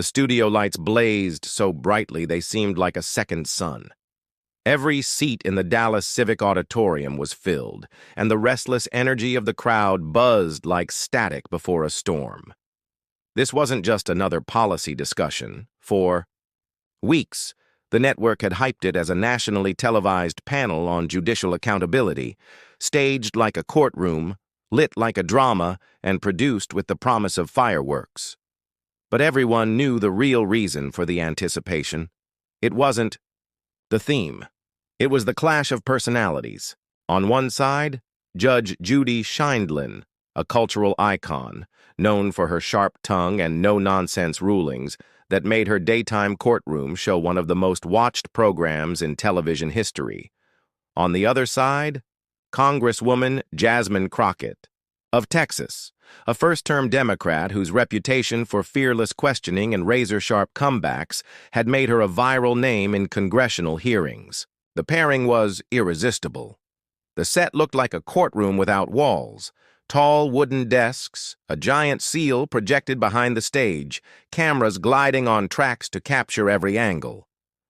The studio lights blazed so brightly they seemed like a second sun. Every seat in the Dallas Civic Auditorium was filled, and the restless energy of the crowd buzzed like static before a storm. This wasn't just another policy discussion. For weeks, the network had hyped it as a nationally televised panel on judicial accountability, staged like a courtroom, lit like a drama, and produced with the promise of fireworks. But everyone knew the real reason for the anticipation. It wasn't the theme. It was the clash of personalities. On one side, Judge Judy Sheindlin, a cultural icon, known for her sharp tongue and no-nonsense rulings that made her daytime courtroom show one of the most watched programs in television history. On the other side, Congresswoman Jasmine Crockett, of Texas, a first-term Democrat whose reputation for fearless questioning and razor-sharp comebacks had made her a viral name in congressional hearings. The pairing was irresistible. The set looked like a courtroom without walls. Tall wooden desks, a giant seal projected behind the stage, cameras gliding on tracks to capture every angle.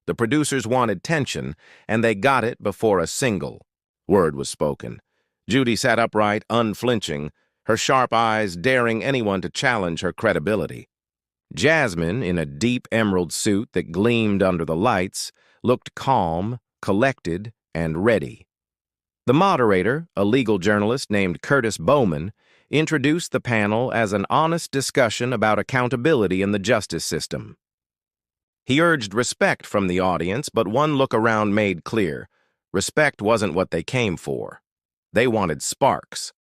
The producers wanted tension, and they got it before a single word was spoken. Judy sat upright, unflinching, her sharp eyes daring anyone to challenge her credibility. Jasmine, in a deep emerald suit that gleamed under the lights, looked calm, collected, and ready. The moderator, a legal journalist named Curtis Bowman, introduced the panel as an honest discussion about accountability in the justice system. He urged respect from the audience, but one look around made clear, respect wasn't what they came for. They wanted sparks.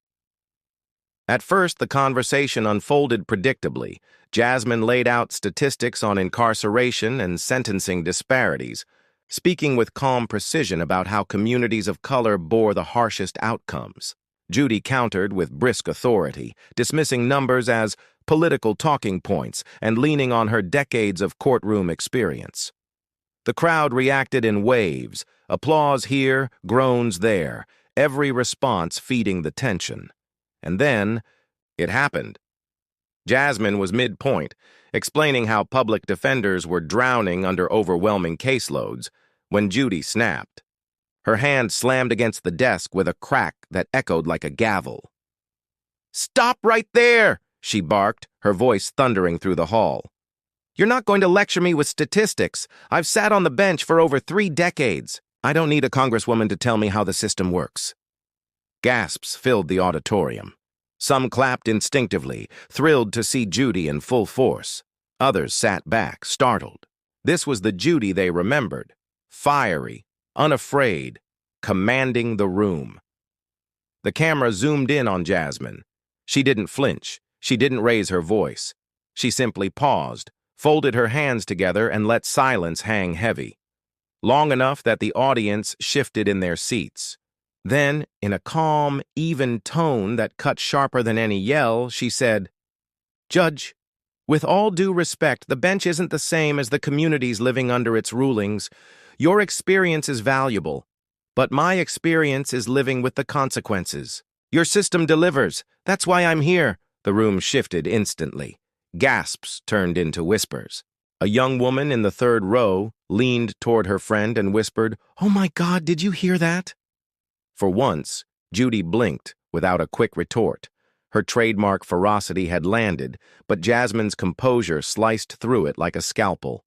At first, the conversation unfolded predictably. Jasmine laid out statistics on incarceration and sentencing disparities, speaking with calm precision about how communities of color bore the harshest outcomes. Judy countered with brisk authority, dismissing numbers as political talking points and leaning on her decades of courtroom experience. The crowd reacted in waves, applause here, groans there, every response feeding the tension. And then, it happened. Jasmine was midpoint, explaining how public defenders were drowning under overwhelming caseloads, when Judy snapped. Her hand slammed against the desk with a crack that echoed like a gavel. "Stop right there!" she barked, her voice thundering through the hall. "You're not going to lecture me with statistics. I've sat on the bench for over 3 decades. I don't need a congresswoman to tell me how the system works." Gasps filled the auditorium. Some clapped instinctively, thrilled to see Judy in full force. Others sat back, startled. This was the Judy they remembered. Fiery, unafraid, commanding the room. The camera zoomed in on Jasmine. She didn't flinch. She didn't raise her voice. She simply paused, folded her hands together, and let silence hang heavy. Long enough that the audience shifted in their seats. Then, in a calm, even tone that cut sharper than any yell, she said, "Judge, with all due respect, the bench isn't the same as the communities living under its rulings. Your experience is valuable, but my experience is living with the consequences. Your system delivers. That's why I'm here." The room shifted instantly. Gasps turned into whispers. A young woman in the third row leaned toward her friend and whispered, "Oh my God, did you hear that?" For once, Judy blinked without a quick retort. Her trademark ferocity had landed, but Jasmine's composure sliced through it like a scalpel.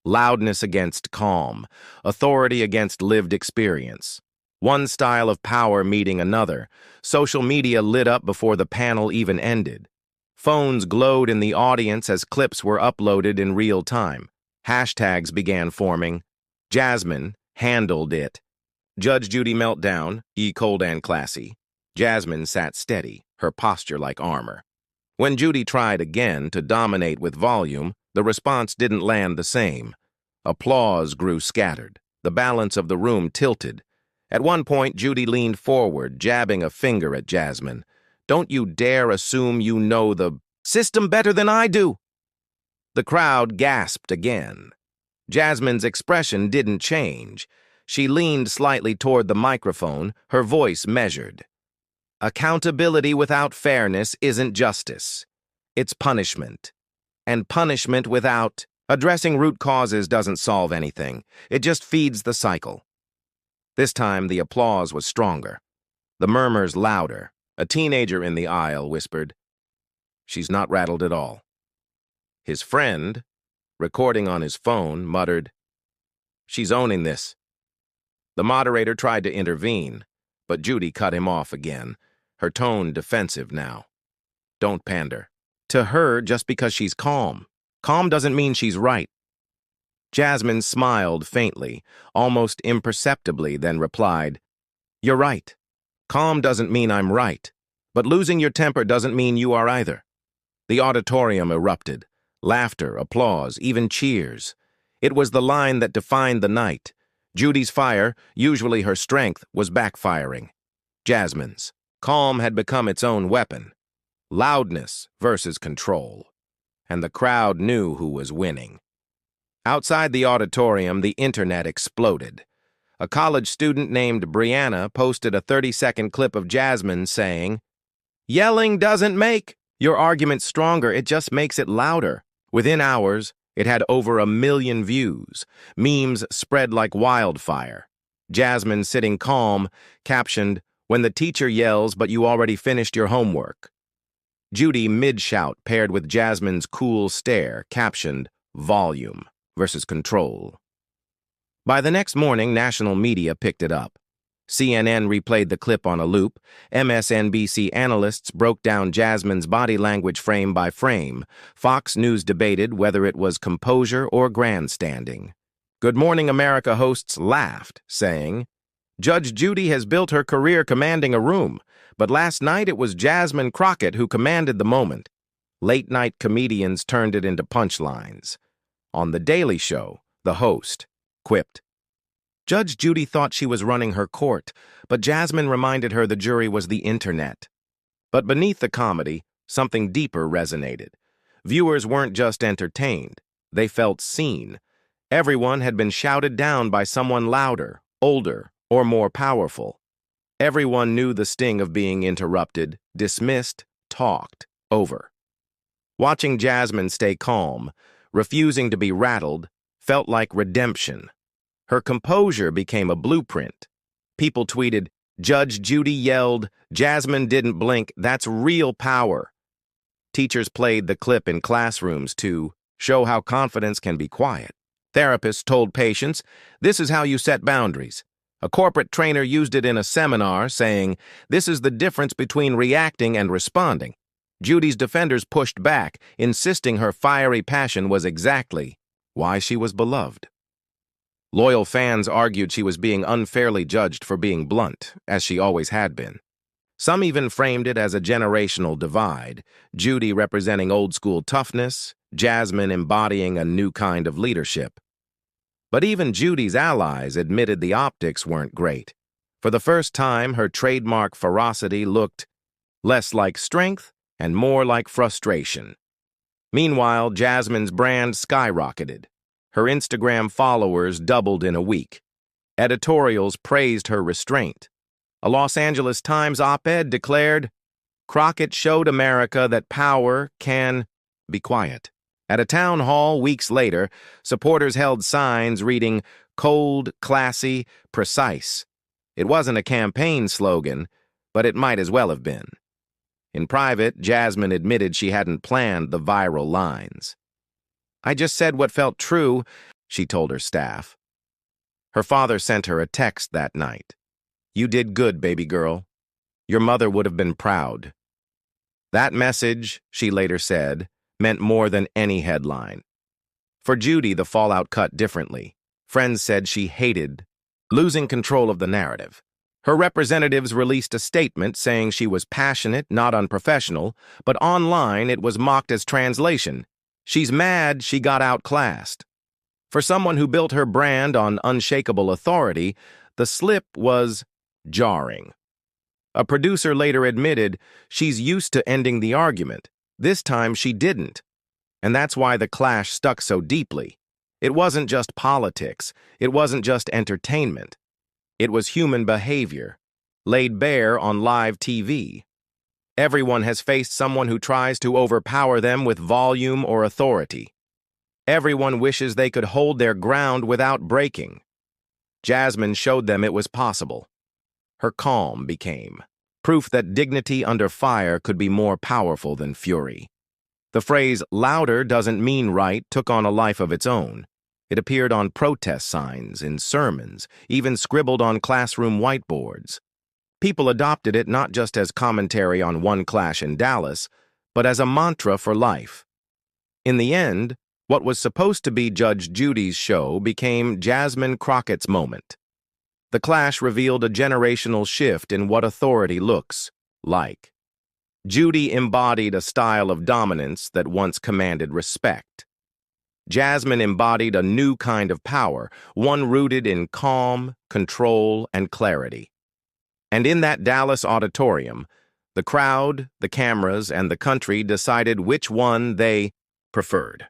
Loudness against calm, authority against lived experience. One style of power meeting another. Social media lit up before the panel even ended. Phones glowed in the audience as clips were uploaded in real time. Hashtags began forming. Jasmine handled it. Judge Judy meltdown, cold and classy. Jasmine sat steady, her posture like armor. When Judy tried again to dominate with volume, the response didn't land the same. Applause grew scattered. The balance of the room tilted. At one point, Judy leaned forward, jabbing a finger at Jasmine. "Don't you dare assume you know the system better than I do." The crowd gasped again. Jasmine's expression didn't change. She leaned slightly toward the microphone, her voice measured. "Accountability without fairness isn't justice. It's punishment. and punishment without. Addressing root causes doesn't solve anything. It just feeds the cycle. This time, the applause was stronger. The murmurs louder. A teenager in the aisle whispered, "She's not rattled at all." His friend, recording on his phone, muttered, "She's owning this." The moderator tried to intervene, but Judy cut him off again, her tone defensive now. "Don't pander to her just because she's calm. Calm doesn't mean she's right." Jasmine smiled faintly, almost imperceptibly, then replied, "You're right. Calm doesn't mean I'm right, but losing your temper doesn't mean you are either." The auditorium erupted. Laughter, applause, even cheers. It was the line that defined the night. Judy's fire, usually her strength, was backfiring. Jasmine's calm had become its own weapon. Loudness versus control. And the crowd knew who was winning. Outside the auditorium, the internet exploded. A college student named Brianna posted a 30-second clip of Jasmine saying, "Yelling doesn't make your argument stronger, it just makes it louder." Within hours, it had over 1 million views. Memes spread like wildfire. Jasmine, sitting calm, captioned, "When the teacher yells, but you already finished your homework." Judy, mid-shout, paired with Jasmine's cool stare, captioned, "Volume versus control." By the next morning, national media picked it up. CNN replayed the clip on a loop. MSNBC analysts broke down Jasmine's body language frame by frame. Fox News debated whether it was composure or grandstanding. Good Morning America hosts laughed, saying, "Judge Judy has built her career commanding a room, but last night it was Jasmine Crockett who commanded the moment." Late-night comedians turned it into punchlines. On The Daily Show, the host quipped, "Judge Judy thought she was running her court, but Jasmine reminded her the jury was the internet." But beneath the comedy, something deeper resonated. Viewers weren't just entertained, they felt seen. Everyone had been shouted down by someone louder, older, or more powerful. Everyone knew the sting of being interrupted, dismissed, talked over. Watching Jasmine stay calm, refusing to be rattled, felt like redemption. Her composure became a blueprint. People tweeted, "Judge Judy yelled, Jasmine didn't blink, that's real power." Teachers played the clip in classrooms to show how confidence can be quiet. Therapists told patients, "This is how you set boundaries." A corporate trainer used it in a seminar, saying, "This is the difference between reacting and responding." Judy's defenders pushed back, insisting her fiery passion was exactly why she was beloved. Loyal fans argued she was being unfairly judged for being blunt, as she always had been. Some even framed it as a generational divide, Judy representing old-school toughness, Jasmine embodying a new kind of leadership. But even Judy's allies admitted the optics weren't great. For the first time, her trademark ferocity looked less like strength and more like frustration. Meanwhile, Jasmine's brand skyrocketed. Her Instagram followers doubled in a week. Editorials praised her restraint. A Los Angeles Times op-ed declared, "Crockett showed America that power can be quiet." At a town hall weeks later, supporters held signs reading, "Cold, classy, precise." It wasn't a campaign slogan, but it might as well have been. In private, Jasmine admitted she hadn't planned the viral lines. "I just said what felt true," she told her staff. Her father sent her a text that night. "You did good, baby girl. Your mother would have been proud." That message, she later said, meant more than any headline. For Judy, the fallout cut differently. Friends said she hated losing control of the narrative. Her representatives released a statement saying she was passionate, not unprofessional, but online it was mocked as translation. She's mad she got outclassed. For someone who built her brand on unshakable authority, the slip was jarring. A producer later admitted she's used to ending the argument. This time she didn't. And that's why the clash stuck so deeply. It wasn't just politics. It wasn't just entertainment. It was human behavior, laid bare on live TV. Everyone has faced someone who tries to overpower them with volume or authority. Everyone wishes they could hold their ground without breaking. Jasmine showed them it was possible. Her calm became proof that dignity under fire could be more powerful than fury. The phrase, "louder doesn't mean right," took on a life of its own. It appeared on protest signs, in sermons, even scribbled on classroom whiteboards. People adopted it not just as commentary on one clash in Dallas, but as a mantra for life. In the end, what was supposed to be Judge Judy's show became Jasmine Crockett's moment. The clash revealed a generational shift in what authority looks like. Judy embodied a style of dominance that once commanded respect. Jasmine embodied a new kind of power, one rooted in calm, control, and clarity. And in that Dallas auditorium, the crowd, the cameras, and the country decided which one they preferred.